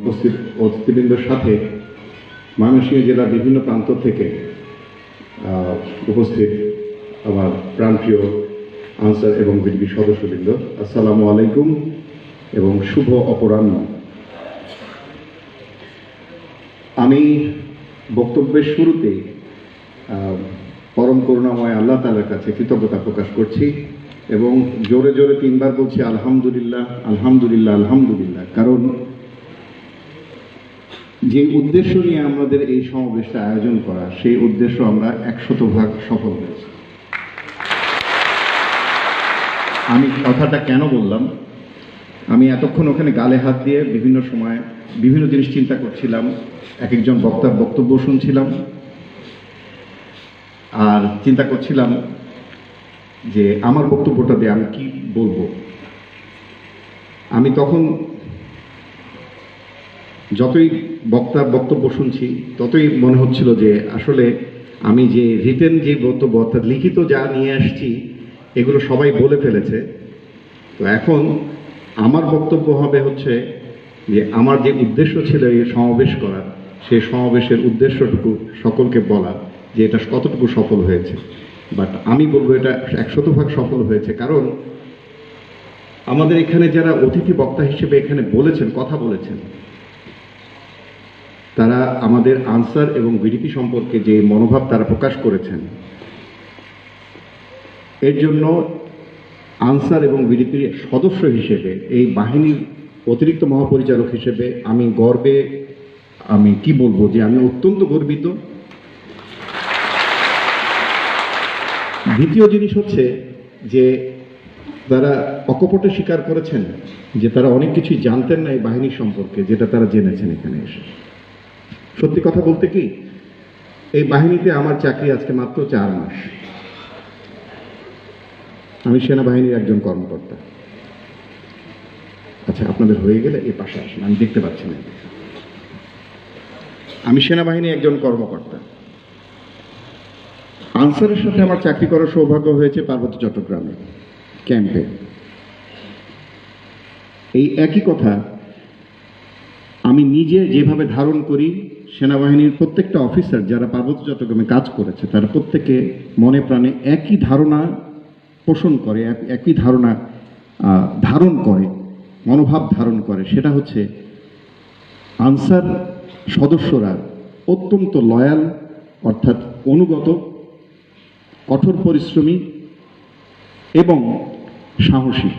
উপস্থিত অতিথিবৃন্দর সাথে ময়মনসিংহ জেলার বিভিন্ন প্রান্ত থেকে উপস্থিত আমার প্রাণপ্রিয় আনসার এবং বিজিবি সদস্যবৃন্দ, আসসালামু আলাইকুম এবং শুভ অপরাহ্ন। আমি বক্তব্যের শুরুতে পরম করুণাময় আল্লাহ তাআলার কাছে কৃতজ্ঞতা প্রকাশ করছি এবং জোরে জোরে 3 বার বলছি আলহামদুলিল্লাহ, আলহামদুলিল্লাহ, আলহামদুলিল্লাহ। কারণ যে উদ্দেশ্য নিয়ে আমাদের এই সমাবেশটা আয়োজন করা, সেই উদ্দেশ্য আমরা 100% সফল হয়েছি। আমি কথাটা কেন বললাম, আমি এতক্ষণ ওখানে গালে হাত দিয়ে বিভিন্ন সময় বিভিন্ন জিনিস চিন্তা করছিলাম, এক একজন বক্তার বক্তব্য শুনছিলাম আর চিন্তা করছিলাম যে আমার বক্তব্যটা দিয়ে আমি কি বলবো। আমি তখন যতই বক্তার বক্তব্য শুনছি ততই মনে হচ্ছিল যে আসলে আমি যে রিটেন যে বক্তব্য অর্থাৎ লিখিত যা নিয়ে আসছি এগুলো সবাই বলে ফেলেছে। তো এখন আমার বক্তব্য হবে হচ্ছে যে আমার যে উদ্দেশ্য ছিল এই সমাবেশ করা, সেই সমাবেশের উদ্দেশ্যটুকু সকলকে বলা যে এটা কতটুকু সফল হয়েছে। বাট আমি বলবো এটা 100% সফল হয়েছে, কারণ আমাদের এখানে যারা অতিথি বক্তা হিসেবে এখানে বলেছেন, কথা বলেছেন, তারা আমাদের আনসার এবং বিডিপি সম্পর্কে যে মনোভাব তারা প্রকাশ করেছেন, এর জন্য আনসার এবং বিডিপির সদস্য হিসেবে, এই বাহিনীর অতিরিক্ত মহাপরিচালক হিসেবে আমি গর্বে, আমি কি বলবো যে আমি অত্যন্ত গর্বিত। দ্বিতীয় জিনিস হচ্ছে যে তারা অকপটে স্বীকার করেছেন যে তারা অনেক কিছুই জানতেন না এই বাহিনীর সম্পর্কে, যেটা তারা জেনেছেন এখানে এসে। সত্যি কথা বলতে কি, এই বাহিনীতে আমার চাকরি আজকে মাত্র 4 মাস। আমি সেনাবাহিনীর একজন কর্মকর্তা। আচ্ছা, আপনাদের হয়ে গেলে এই পাশে আসেন, আমি দেখতে পাচ্ছি না। আমি সেনাবাহিনীর একজন কর্মকর্তা। আনসারের সাথে আমার চাকরি করার সৌভাগ্য হয়েছে পার্বত্য চট্টগ্রামে ক্যাম্পে। এই একই কথা আমি নিজে যেভাবে ধারণ করি, সেনাবাহিনীর প্রত্যেকটা অফিসার যারা পার্বত্য চট্টগ্রামে কাজ করেছে তারা প্রত্যেকে মনে প্রাণে একই ধারণা পোষণ করে, একই ধারণা ধারণ করে, মনোভাব ধারণ করে। সেটা হচ্ছে আনসার সদস্যরা অত্যন্ত লয়াল, অর্থাৎ অনুগত, কঠোর পরিশ্রমী এবং সাহসী।